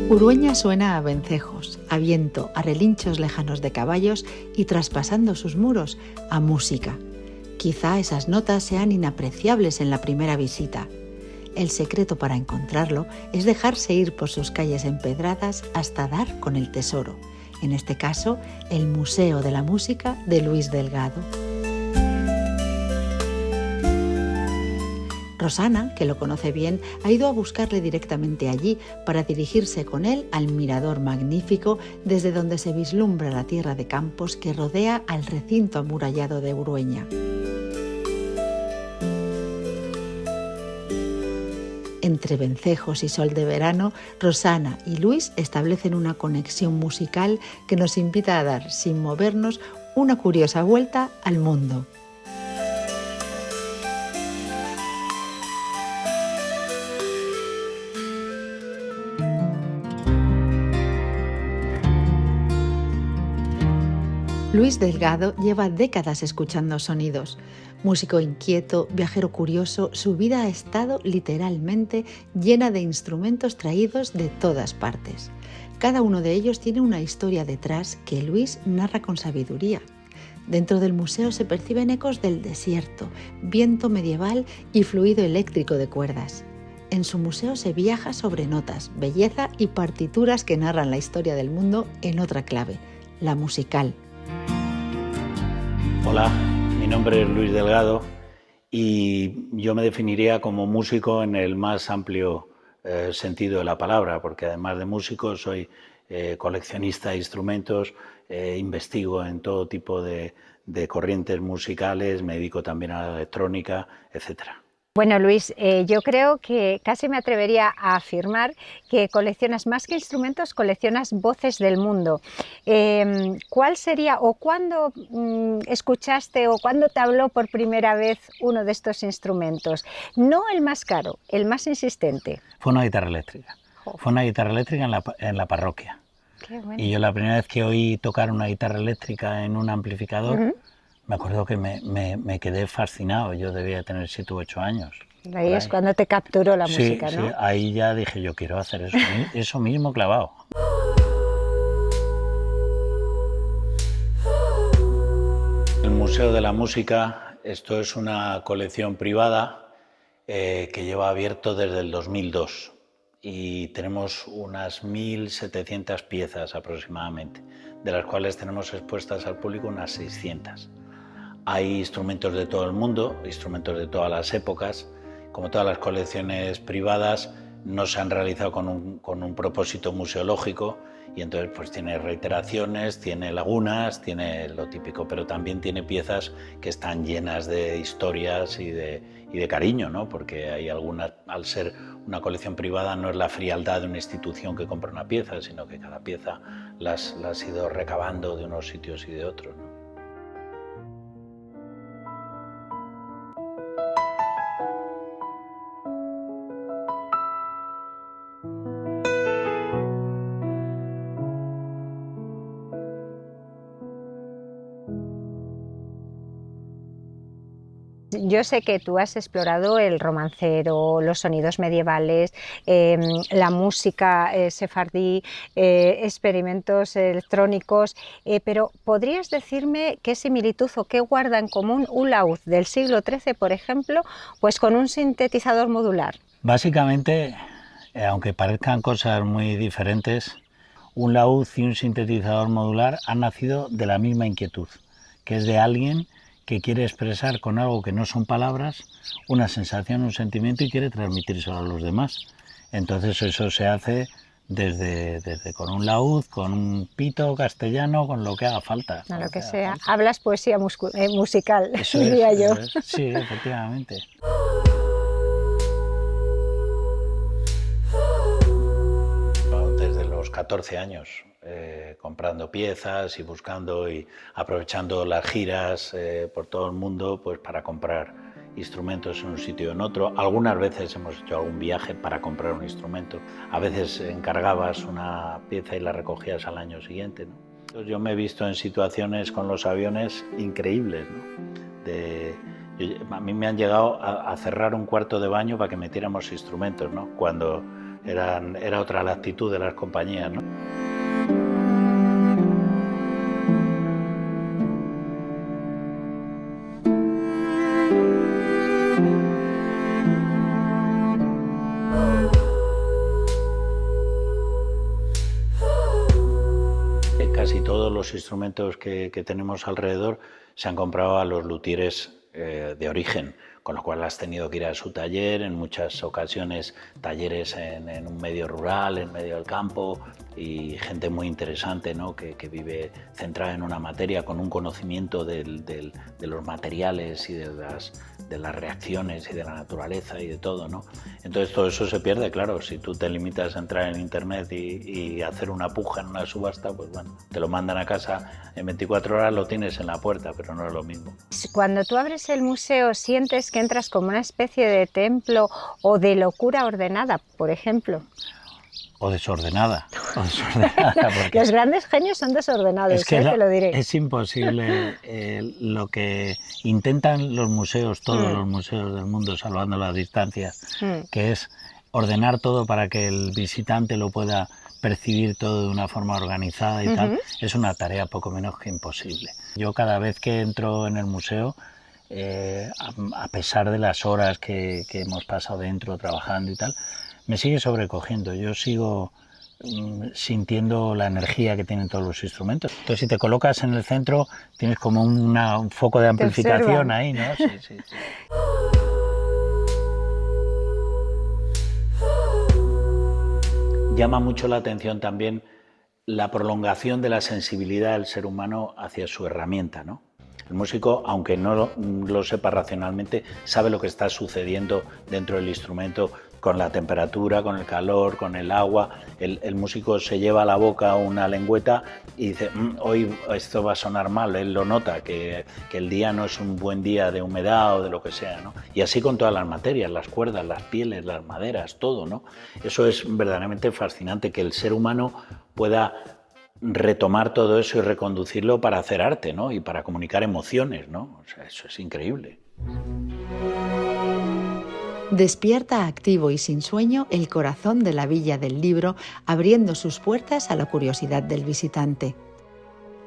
Urueña suena a vencejos, a viento, a relinchos lejanos de caballos y, traspasando sus muros, a música. Quizá esas notas sean inapreciables en la primera visita. El secreto para encontrarlo es dejarse ir por sus calles empedradas hasta dar con el tesoro, en este caso, el Museo de la Música de Luis Delgado. Rosana, que lo conoce bien, ha ido a buscarle directamente allí para dirigirse con él al mirador magnífico desde donde se vislumbra la tierra de campos que rodea al recinto amurallado de Urueña. Entre vencejos y sol de verano, Rosana y Luis establecen una conexión musical que nos invita a dar, sin movernos, una curiosa vuelta al mundo. Luis Delgado lleva décadas escuchando sonidos. Músico inquieto, viajero curioso, su vida ha estado literalmente llena de instrumentos traídos de todas partes. Cada uno de ellos tiene una historia detrás que Luis narra con sabiduría. Dentro del museo se perciben ecos del desierto, viento medieval y fluido eléctrico de cuerdas. En su museo se viaja sobre notas, belleza y partituras que narran la historia del mundo en otra clave, la musical. Hola, mi nombre es Luis Delgado y yo me definiría como músico en el más amplio sentido de la palabra, porque además de músico soy coleccionista de instrumentos, investigo en todo tipo de corrientes musicales, me dedico también a la electrónica, etcétera. Bueno, Luis, yo creo que casi me atrevería a afirmar que coleccionas más que instrumentos, coleccionas voces del mundo. ¿Cuál sería o cuándo escuchaste o cuándo te habló por primera vez uno de estos instrumentos? No el más caro, el más insistente. Fue una guitarra eléctrica. Fue una guitarra eléctrica en la parroquia. Qué bueno. Y yo la primera vez que oí tocar una guitarra eléctrica en un amplificador, me acuerdo que me quedé fascinado. Yo debía tener 7 u 8 años. Ahí es cuando te capturó la música, ¿no? Sí, ahí ya dije, yo quiero hacer eso mismo clavado. El Museo de la Música, esto es una colección privada que lleva abierto desde el 2002 y tenemos unas 1.700 piezas aproximadamente, de las cuales tenemos expuestas al público unas 600. Hay instrumentos de todo el mundo, instrumentos de todas las épocas. Como todas las colecciones privadas, no se han realizado con un propósito museológico y entonces pues tiene reiteraciones, tiene lagunas, tiene lo típico, pero también tiene piezas que están llenas de historias y de cariño, ¿no? Porque hay algunas, al ser una colección privada, no es la frialdad de una institución que compra una pieza, sino que cada pieza las ha ido recabando de unos sitios y de otros, ¿no? Yo sé que tú has explorado el romancero, los sonidos medievales, la música sefardí, experimentos electrónicos, pero ¿podrías decirme qué similitud o qué guarda en común un laúd del siglo XIII, por ejemplo, pues con un sintetizador modular? Básicamente, aunque parezcan cosas muy diferentes, un laúd y un sintetizador modular han nacido de la misma inquietud, que es de alguien que quiere expresar con algo que no son palabras una sensación, un sentimiento y quiere transmitírselo a los demás. Entonces eso se hace desde con un laúd, con un pito castellano, con lo que haga falta. A lo que sea. Hablas poesía musical, eso diría yo. Eso es. Sí, efectivamente. Desde los 14 años. Comprando piezas y buscando y aprovechando las giras por todo el mundo pues para comprar instrumentos en un sitio o en otro. Algunas veces hemos hecho algún viaje para comprar un instrumento. A veces encargabas una pieza y la recogías al año siguiente, ¿no? Yo me he visto en situaciones con los aviones increíbles, ¿no? A mí me han llegado a cerrar un cuarto de baño para que metiéramos instrumentos, ¿no? Cuando era otra la actitud de las compañías, ¿no? Casi todos los instrumentos que tenemos alrededor se han comprado a los luthieres de origen, con lo cual has tenido que ir a su taller, en muchas ocasiones talleres en un medio rural, en medio del campo, y gente muy interesante, ¿no? que vive centrada en una materia con un conocimiento de los materiales y de las reacciones y de la naturaleza y de todo, ¿no? Entonces todo eso se pierde, claro, si tú te limitas a entrar en internet y hacer una puja en una subasta, pues bueno, te lo mandan a casa en 24 horas, lo tienes en la puerta, pero no es lo mismo. Cuando tú abres el museo, ¿sientes que entras como una especie de templo o de locura ordenada, por ejemplo? O desordenada. Porque los grandes genios son desordenados, es que te lo diré. Es imposible lo que intentan los museos, todos los museos del mundo, salvando las distancias, que es ordenar todo para que el visitante lo pueda percibir todo de una forma organizada y tal. Es una tarea poco menos que imposible. Yo cada vez que entro en el museo, a pesar de las horas que hemos pasado dentro trabajando y tal, me sigue sobrecogiendo. Yo sigo sintiendo la energía que tienen todos los instrumentos. Entonces, si te colocas en el centro, tienes como un foco de amplificación ahí, ¿no? Sí, sí, sí. Llama mucho la atención también la prolongación de la sensibilidad del ser humano hacia su herramienta, ¿no? El músico, aunque no lo sepa racionalmente, sabe lo que está sucediendo dentro del instrumento con la temperatura, con el calor, con el agua. El músico se lleva a la boca una lengüeta y dice, hoy esto va a sonar mal. Él lo nota, que el día no es un buen día de humedad o de lo que sea, ¿no? Y así con todas las materias, las cuerdas, las pieles, las maderas, todo, ¿no? Eso es verdaderamente fascinante, que el ser humano pueda retomar todo eso y reconducirlo para hacer arte, ¿no? Y para comunicar emociones, ¿no? O sea, eso es increíble. Despierta activo y sin sueño el corazón de la Villa del Libro, abriendo sus puertas a la curiosidad del visitante.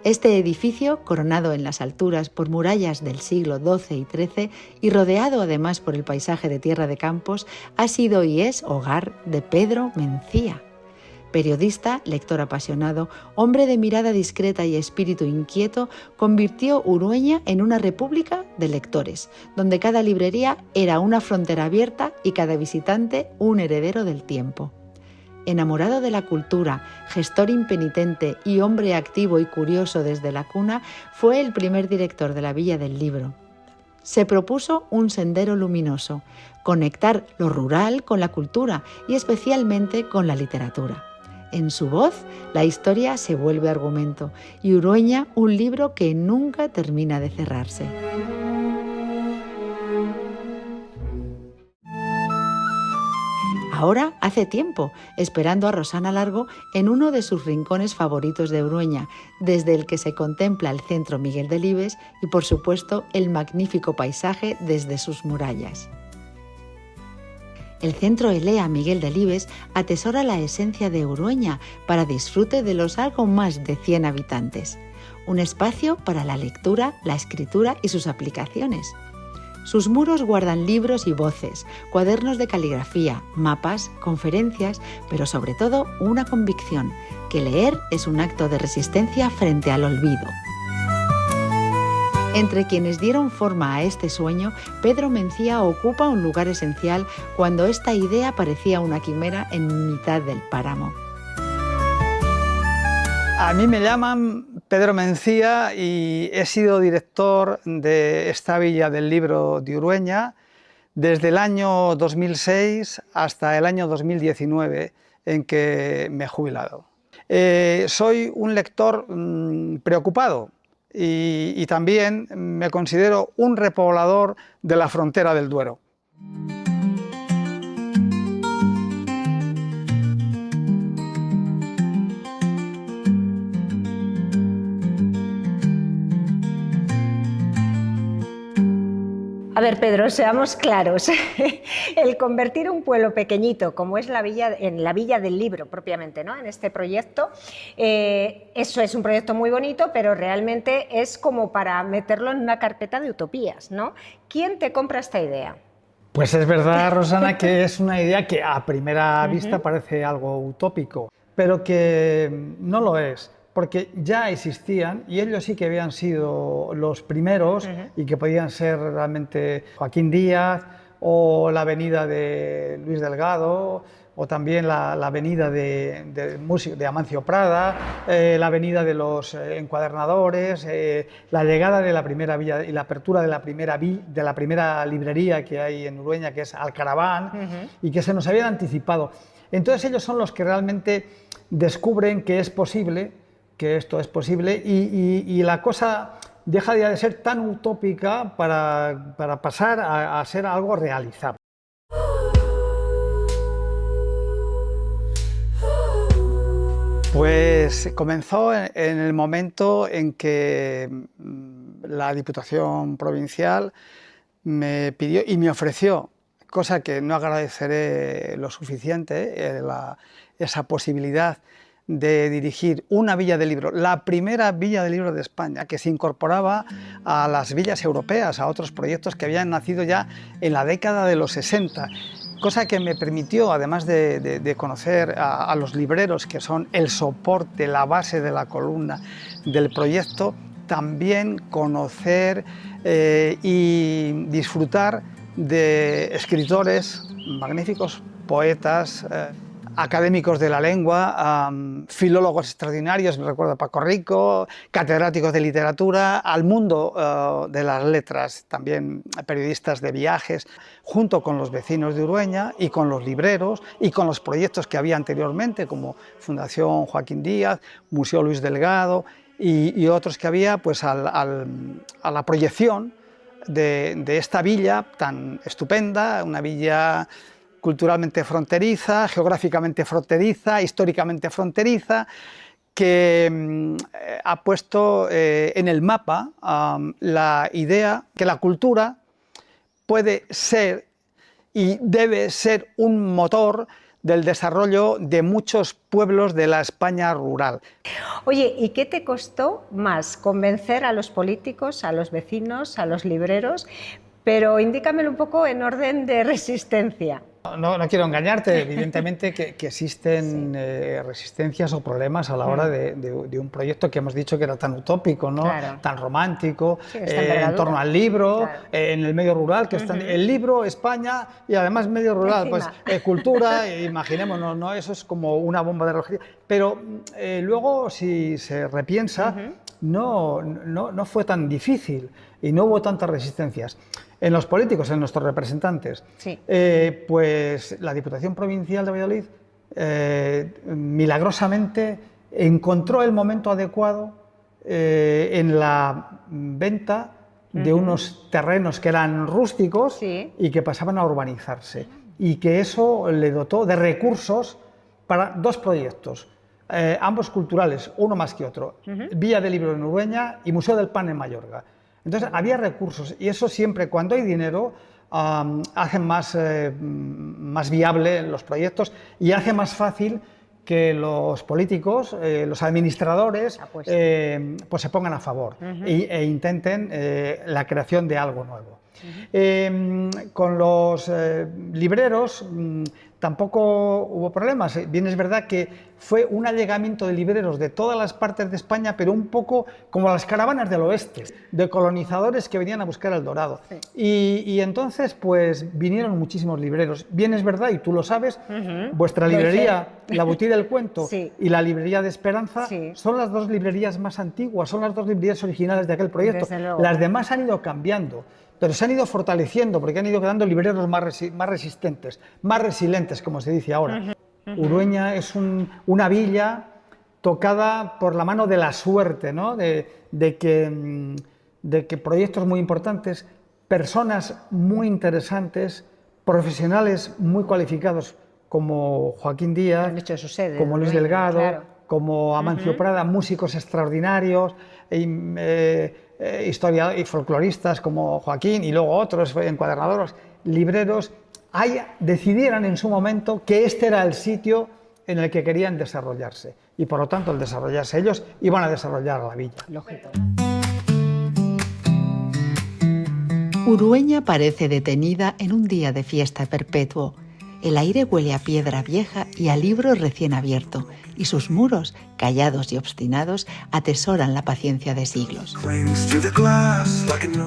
Este edificio, coronado en las alturas por murallas del siglo XII y XIII y rodeado además por el paisaje de Tierra de Campos, ha sido y es hogar de Pedro Mencía. Periodista, lector apasionado, hombre de mirada discreta y espíritu inquieto, convirtió Urueña en una república de lectores, donde cada librería era una frontera abierta y cada visitante un heredero del tiempo. Enamorado de la cultura, gestor impenitente y hombre activo y curioso desde la cuna, fue el primer director de la Villa del Libro. Se propuso un sendero luminoso, conectar lo rural con la cultura y especialmente con la literatura. En su voz, la historia se vuelve argumento y Urueña un libro que nunca termina de cerrarse. Ahora hace tiempo, esperando a Rosana Largo en uno de sus rincones favoritos de Urueña, desde el que se contempla el centro Miguel Delibes y, por supuesto, el magnífico paisaje desde sus murallas. El Centro Elea Miguel Delibes atesora la esencia de Urueña para disfrute de los algo más de 100 habitantes. Un espacio para la lectura, la escritura y sus aplicaciones. Sus muros guardan libros y voces, cuadernos de caligrafía, mapas, conferencias, pero sobre todo una convicción, que leer es un acto de resistencia frente al olvido. Entre quienes dieron forma a este sueño, Pedro Mencía ocupa un lugar esencial cuando esta idea parecía una quimera en mitad del páramo. A mí me llaman Pedro Mencía y he sido director de esta Villa del Libro de Urueña desde el año 2006 hasta el año 2019, en que me he jubilado. Soy un lector preocupado. Y también me considero un repoblador de la frontera del Duero. A ver, Pedro, seamos claros. El convertir un pueblo pequeñito, como es la villa, en la Villa del Libro propiamente, ¿no? En este proyecto, eso es un proyecto muy bonito, pero realmente es como para meterlo en una carpeta de utopías, ¿no? ¿Quién te compra esta idea? Pues es verdad, Rosana, que es una idea que a primera vista parece algo utópico, pero que no lo es, porque ya existían y ellos sí que habían sido los primeros y que podían ser realmente Joaquín Díaz o la avenida de Luis Delgado o también la avenida de Amancio Prada, la avenida de los encuadernadores, la llegada de la primera villa y la apertura de la primera librería que hay en Urueña, que es Alcaraván, y que se nos habían anticipado. Entonces ellos son los que realmente descubren que es posible, que esto es posible, y la cosa deja ya de ser tan utópica para pasar a ser algo realizable. Pues comenzó en el momento en que la Diputación Provincial me pidió y me ofreció, cosa que no agradeceré lo suficiente, esa posibilidad de dirigir una villa del libro, la primera villa del libro de España, que se incorporaba a las villas europeas, a otros proyectos que habían nacido ya en la década de los 60. Cosa que me permitió, además de conocer a los libreros, que son el soporte, la base de la columna del proyecto, también conocer y disfrutar de escritores magníficos, poetas, académicos de la lengua, filólogos extraordinarios, me recuerdo a Paco Rico, catedráticos de literatura, al mundo de las letras, también periodistas de viajes, junto con los vecinos de Urueña y con los libreros y con los proyectos que había anteriormente, como Fundación Joaquín Díaz, Museo Luis Delgado y otros que había, pues a la proyección de esta villa tan estupenda, una villa culturalmente fronteriza, geográficamente fronteriza, históricamente fronteriza, que ha puesto en el mapa la idea que la cultura puede ser y debe ser un motor del desarrollo de muchos pueblos de la España rural. Oye, ¿y qué te costó más convencer a los políticos, a los vecinos, a los libreros? Pero indícamelo un poco en orden de resistencia. No quiero engañarte, evidentemente que existen resistencias o problemas a la hora de un proyecto que hemos dicho que era tan utópico, ¿no? Claro. Tan romántico, Sí, en torno al libro, claro. en el medio rural, que están el libro, España y además medio rural, Encima. pues cultura, imaginémonos, ¿no? Eso es como una bomba de relojería. Pero luego, si se repiensa, no fue tan difícil y no hubo tantas resistencias. En los políticos, en nuestros representantes, Sí. pues la Diputación Provincial de Valladolid milagrosamente encontró el momento adecuado en la venta de unos terrenos que eran rústicos y que pasaban a urbanizarse, y que eso le dotó de recursos para dos proyectos, ambos culturales, uno más que otro, Villa del Libro en Urueña y Museo del Pan en Mayorga. Entonces había recursos, y eso siempre, cuando hay dinero, hace más viable los proyectos y hace más fácil que los políticos, los administradores, pues se pongan a favor e intenten la creación de algo nuevo. Con los libreros tampoco hubo problemas. Bien es verdad que fue un allegamiento de libreros de todas las partes de España, pero un poco como las caravanas del oeste, de colonizadores que venían a buscar el dorado. Y entonces pues vinieron muchísimos libreros. Bien es verdad, y tú lo sabes, vuestra librería, la Boutique del Cuento y la librería de Esperanza, son las dos librerías más antiguas, son las dos librerías originales de aquel proyecto. Las demás han ido cambiando, pero se han ido fortaleciendo porque han ido quedando libreros más resistentes, más resilientes, como se dice ahora. Urueña es una villa tocada por la mano de la suerte, ¿no? de que proyectos muy importantes, personas muy interesantes, profesionales muy cualificados como Joaquín Díaz, como Luis Delgado, como Amancio Prada, músicos extraordinarios, historiadores y folcloristas como Joaquín y luego otros encuadernadores, libreros, decidieran en su momento que este era el sitio en el que querían desarrollarse y por lo tanto al desarrollarse ellos iban a desarrollar la villa. Lógico. Urueña parece detenida en un día de fiesta perpetuo. El aire huele a piedra vieja y a libro recién abierto, y sus muros, callados y obstinados, atesoran la paciencia de siglos.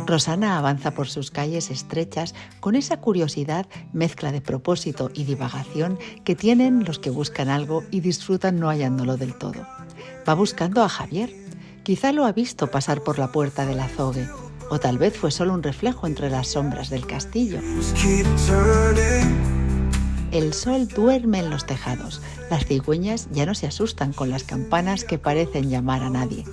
Rosana avanza por sus calles estrechas con esa curiosidad, mezcla de propósito y divagación que tienen los que buscan algo y disfrutan no hallándolo del todo. Va buscando a Javier. Quizá lo ha visto pasar por la puerta del azogue, o tal vez fue solo un reflejo entre las sombras del castillo. El sol duerme en los tejados. Las cigüeñas ya no se asustan con las campanas que parecen llamar a nadie.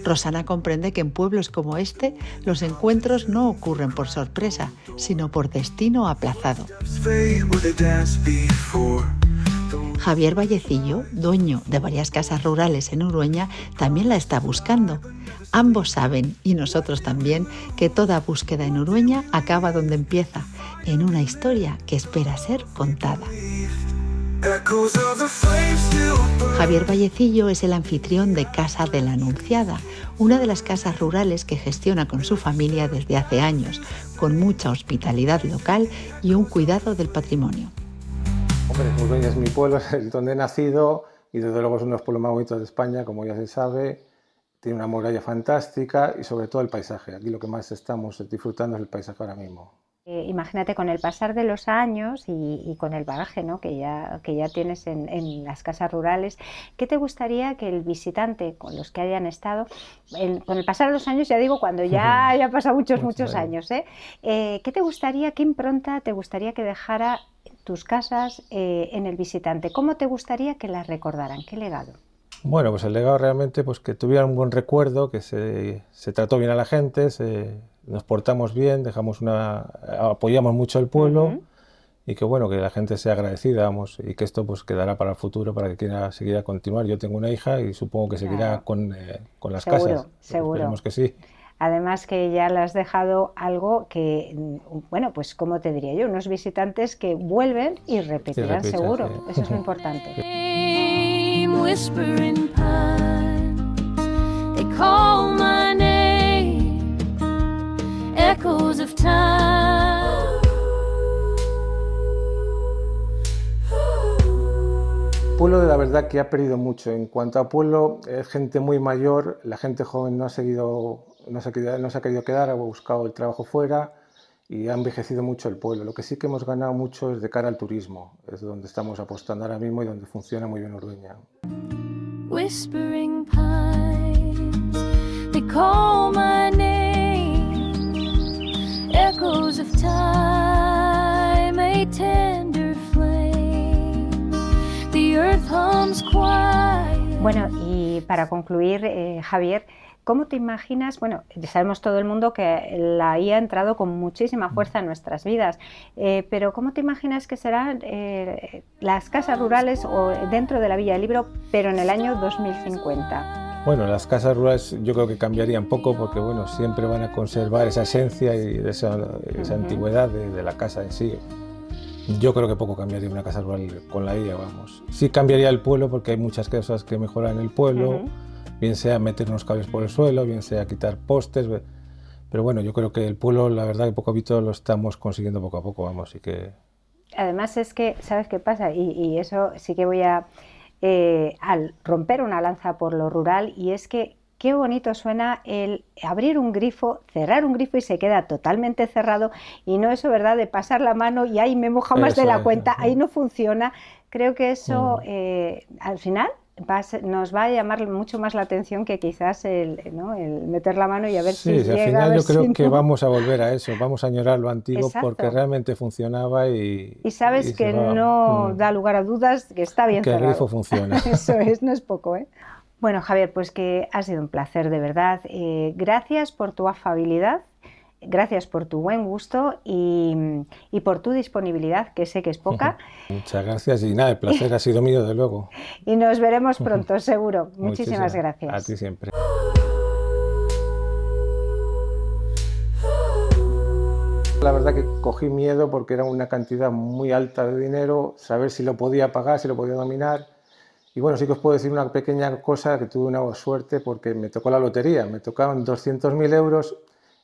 Rosana comprende que en pueblos como este los encuentros no ocurren por sorpresa, sino por destino aplazado. Javier Vallecillo, dueño de varias casas rurales en Urueña, también la está buscando. Ambos saben, y nosotros también, que toda búsqueda en Urueña acaba donde empieza, en una historia que espera ser contada. Javier Vallecillo es el anfitrión de Casa de la Anunciada, una de las casas rurales que gestiona con su familia desde hace años, con mucha hospitalidad local y un cuidado del patrimonio. Hombre, Urueña es mi pueblo, es donde he nacido y desde luego es uno de los pueblos más bonitos de España, como ya se sabe. Tiene una muralla fantástica y sobre todo el paisaje. Aquí lo que más estamos disfrutando es el paisaje ahora mismo. Imagínate, con el pasar de los años y con el bagaje, ¿no?, que ya tienes en las casas rurales, ¿qué te gustaría que el visitante, con los que hayan estado, con el pasar de los años, ya digo, cuando ya haya pasado muchos años, ¿qué te gustaría, qué impronta te gustaría que dejara tus casas en el visitante? ¿Cómo te gustaría que las recordaran? ¿Qué legado? Bueno, pues el legado realmente, pues que tuvieran un buen recuerdo, que se trató bien a la gente, nos portamos bien, apoyamos mucho al pueblo y que bueno, que la gente sea agradecida, vamos, y que esto pues quedará para el futuro, para que quiera seguir a continuar. Yo tengo una hija y supongo que seguirá con las casas. Seguro. Esperemos que sí. Además que ya le has dejado algo que, bueno, pues como te diría yo, unos visitantes que vuelven y repetirán seguro. Sí. Eso es muy importante. Whispering pines, they call my name, echoes of time. El pueblo de la verdad que ha perdido mucho. En cuanto a pueblo, es gente muy mayor, la gente joven no se ha querido quedar, ha buscado el trabajo fuera y ha envejecido mucho el pueblo. Lo que sí que hemos ganado mucho es de cara al turismo, es donde estamos apostando ahora mismo y donde funciona muy bien Urueña. Whispering pines, they call my name, echoes of time, a tender flame, the earth hums quiet. Bueno, y para concluir, Javier, ¿cómo te imaginas? Bueno, sabemos todo el mundo que la IA ha entrado con muchísima fuerza en nuestras vidas, pero ¿cómo te imaginas que serán las casas rurales o dentro de la Villa del Libro, pero en el año 2050? Bueno, las casas rurales yo creo que cambiarían poco porque bueno, siempre van a conservar esa esencia y esa antigüedad de la casa en sí. Yo creo que poco cambiaría una casa rural con la IA, vamos. Sí cambiaría el pueblo porque hay muchas cosas que mejoran en el pueblo. Bien sea meter unos cables por el suelo, bien sea quitar postes, pero bueno, yo creo que el pueblo, la verdad que poco a poco lo estamos consiguiendo poco a poco, vamos, y que... Además es que, ¿sabes qué pasa? Y eso sí que voy a romper una lanza por lo rural, y es que qué bonito suena el abrir un grifo, cerrar un grifo y se queda totalmente cerrado, y no eso, ¿verdad?, de pasar la mano y ahí me moja más de la cuenta, ahí no funciona. Creo que eso al final nos va a llamar mucho más la atención que quizás el meter la mano y a ver si llega. Al final yo creo que vamos a volver a eso, vamos a añorar lo antiguo. Exacto. Porque realmente funcionaba y sabes que no da lugar a dudas, que está bien cerrado. Que el grifo funciona. Eso es, no es poco, ¿eh? Bueno, Javier, pues que ha sido un placer, de verdad. Gracias por tu afabilidad. Gracias por tu buen gusto y por tu disponibilidad, que sé que es poca. Muchas gracias y nada, el placer ha sido mío, de luego. Y nos veremos pronto, seguro. Muchísimas gracias. A ti siempre. La verdad que cogí miedo porque era una cantidad muy alta de dinero, saber si lo podía pagar, si lo podía dominar. Y bueno, sí que os puedo decir una pequeña cosa, que tuve una suerte porque me tocó la lotería, me tocaron 200.000 euros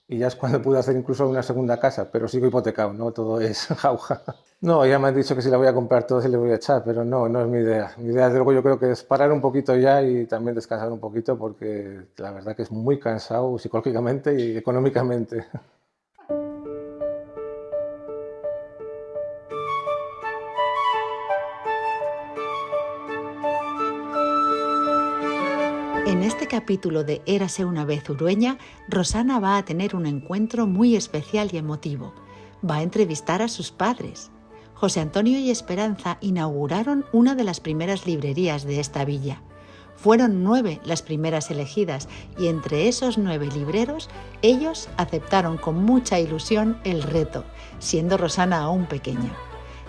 y ya es cuando pude hacer incluso una segunda casa, pero sigo hipotecado, no todo es jauja. No, ya me han dicho que si la voy a comprar todo se le voy a echar, pero no es mi idea. Mi idea, desde luego, yo creo que es parar un poquito ya y también descansar un poquito porque la verdad que es muy cansado psicológicamente y económicamente. En este capítulo de Érase una vez Urueña, Rosana va a tener un encuentro muy especial y emotivo. Va a entrevistar a sus padres. José Antonio y Esperanza inauguraron una de las primeras librerías de esta villa. Fueron 9 las primeras elegidas y entre esos 9 libreros, ellos aceptaron con mucha ilusión el reto, siendo Rosana aún pequeña.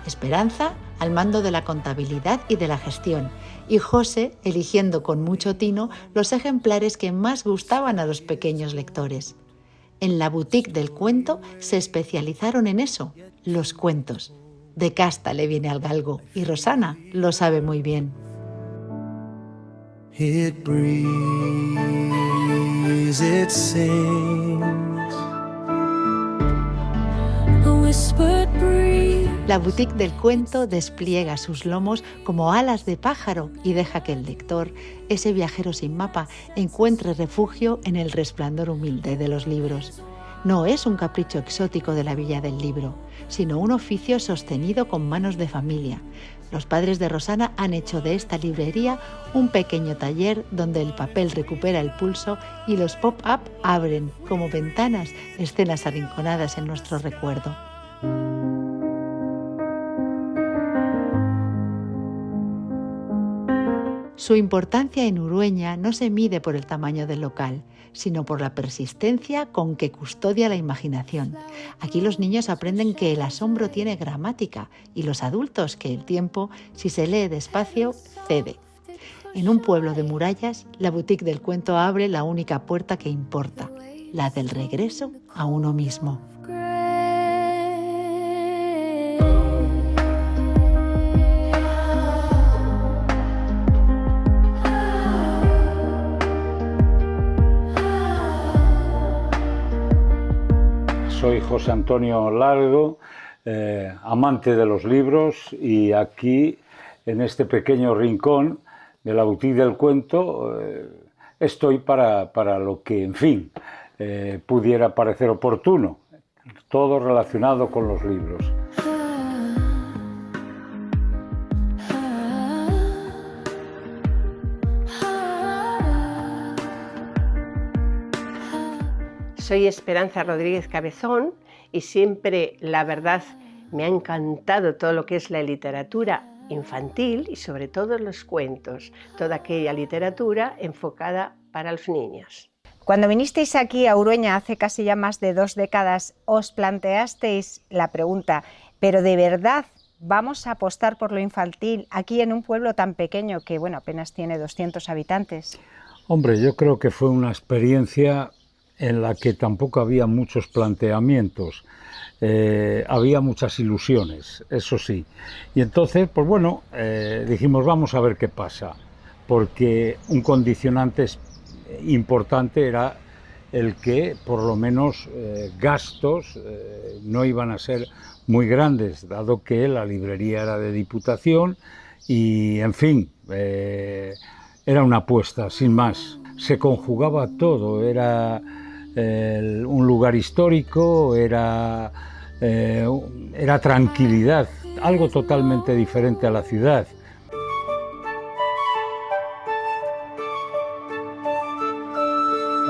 Esperanza al mando de la contabilidad y de la gestión, y José eligiendo con mucho tino los ejemplares que más gustaban a los pequeños lectores. En la boutique del cuento se especializaron en eso, los cuentos. De casta le viene al galgo, y Rosana lo sabe muy bien. It breathes, it sings. A whispered breeze. La boutique del cuento despliega sus lomos como alas de pájaro y deja que el lector, ese viajero sin mapa, encuentre refugio en el resplandor humilde de los libros. No es un capricho exótico de la Villa del Libro, sino un oficio sostenido con manos de familia. Los padres de Rosana han hecho de esta librería un pequeño taller donde el papel recupera el pulso y los pop-up abren, como ventanas, escenas arrinconadas en nuestro recuerdo. Su importancia en Urueña no se mide por el tamaño del local, sino por la persistencia con que custodia la imaginación. Aquí los niños aprenden que el asombro tiene gramática y los adultos que el tiempo, si se lee despacio, cede. En un pueblo de murallas, la boutique del cuento abre la única puerta que importa, la del regreso a uno mismo. Soy José Antonio Largo, amante de los libros, y aquí, en este pequeño rincón de la boutique del cuento, estoy para lo que, en fin, pudiera parecer oportuno, todo relacionado con los libros. Soy Esperanza Rodríguez Cabezón y siempre, la verdad, me ha encantado todo lo que es la literatura infantil y sobre todo los cuentos, toda aquella literatura enfocada para los niños. Cuando vinisteis aquí a Urueña hace casi ya más de 2 décadas, os planteasteis la pregunta, ¿pero de verdad vamos a apostar por lo infantil aquí en un pueblo tan pequeño que, bueno, apenas tiene 200 habitantes? Hombre, yo creo que fue una experiencia en la que tampoco había muchos planteamientos, había muchas ilusiones, eso sí. Y entonces, pues bueno, dijimos, vamos a ver qué pasa, porque un condicionante importante era el que, por lo menos, gastos no iban a ser muy grandes, dado que la librería era de Diputación y, en fin, era una apuesta, sin más. Se conjugaba todo, era un lugar histórico, era tranquilidad, algo totalmente diferente a la ciudad.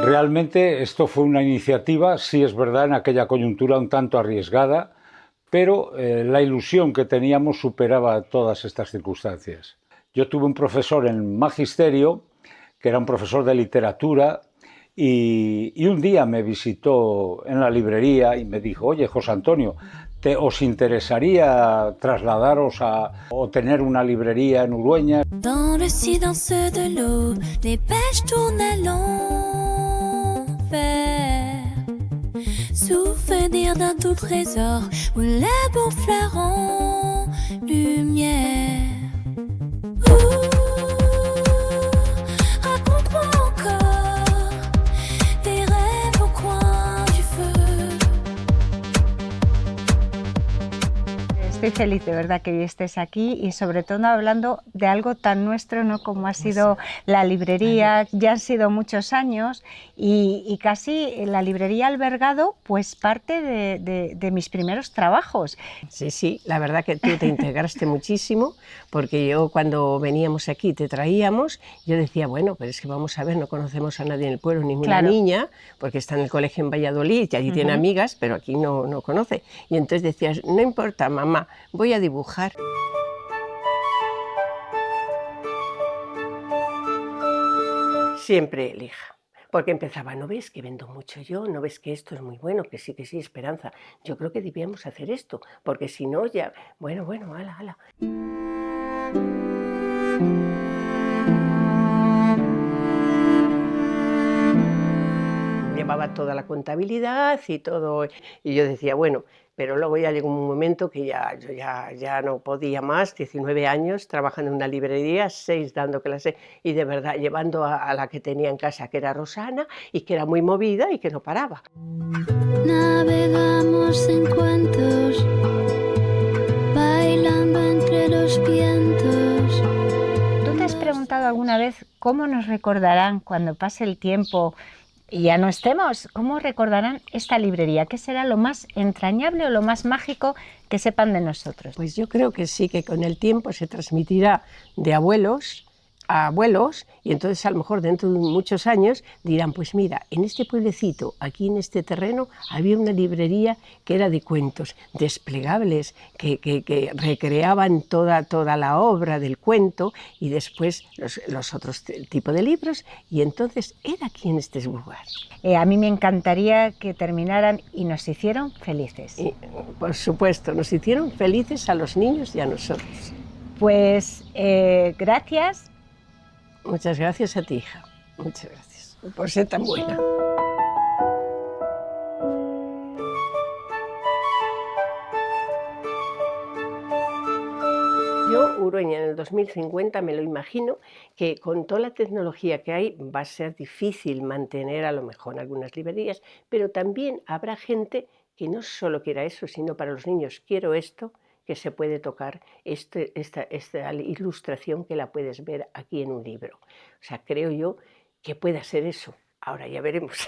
Realmente esto fue una iniciativa, sí es verdad, en aquella coyuntura un tanto arriesgada, pero la ilusión que teníamos superaba todas estas circunstancias. Yo tuve un profesor en magisterio, que era un profesor de literatura, y un día me visitó en la librería y me dijo, oye, José Antonio, ¿os interesaría trasladaros o tener una librería en Urueña? Dans le silence de l'eau, les pêches tournent à l'envers. souvenir d'un tout trésor où les beaux fleurs en lumière. Raconte-moi encore tes rêves au coin du feu. Estoy feliz de verdad que hoy estés aquí y sobre todo hablando de algo tan nuestro, ¿no?, como ha sido la librería. Ya han sido muchos años y casi la librería ha albergado pues parte de mis primeros trabajos. Sí, sí, la verdad que tú te integraste muchísimo, porque yo cuando veníamos aquí te traíamos, yo decía, bueno, pero es que vamos a ver, no conocemos a nadie en el pueblo, ninguna niña, porque está en el colegio en Valladolid y allí tiene amigas, pero aquí no conoce. Y entonces decías, no importa, mamá, voy a dibujar. Siempre elija. Porque empezaba, ¿no ves que vendo mucho yo? ¿No ves que esto es muy bueno? Que sí, Esperanza. Yo creo que debíamos hacer esto, porque si no ya... Bueno, ala. Llevaba toda la contabilidad y todo, y yo decía, bueno, pero luego ya llegó un momento que yo ya no podía más, 19 años trabajando en una librería, 6 dando clases y de verdad llevando a la que tenía en casa, que era Rosana, y que era muy movida y que no paraba. Navegamos en cuentos, bailando entre los vientos. ¿Tú te has preguntado alguna vez cómo nos recordarán cuando pase el tiempo y ya no estemos? ¿Cómo recordarán esta librería? ¿Qué será lo más entrañable o lo más mágico que sepan de nosotros? Pues yo creo que sí, que con el tiempo se transmitirá de abuelos a abuelos, y entonces a lo mejor dentro de muchos años dirán, pues mira, en este pueblecito, aquí en este terreno, había una librería que era de cuentos desplegables, que recreaban toda la obra del cuento y después los otros tipos de libros, y entonces era aquí en este lugar. A mí me encantaría que terminaran y nos hicieron felices. Y, por supuesto, nos hicieron felices a los niños y a nosotros. Pues gracias. Muchas gracias a ti, hija. Muchas gracias por ser tan buena. Yo, Urueña, en el 2050 me lo imagino que con toda la tecnología que hay va a ser difícil mantener a lo mejor algunas librerías, pero también habrá gente que no solo quiera eso, sino para los niños, quiero esto, que se puede tocar, esta ilustración que la puedes ver aquí en un libro. O sea, creo yo que pueda ser eso. Ahora ya veremos.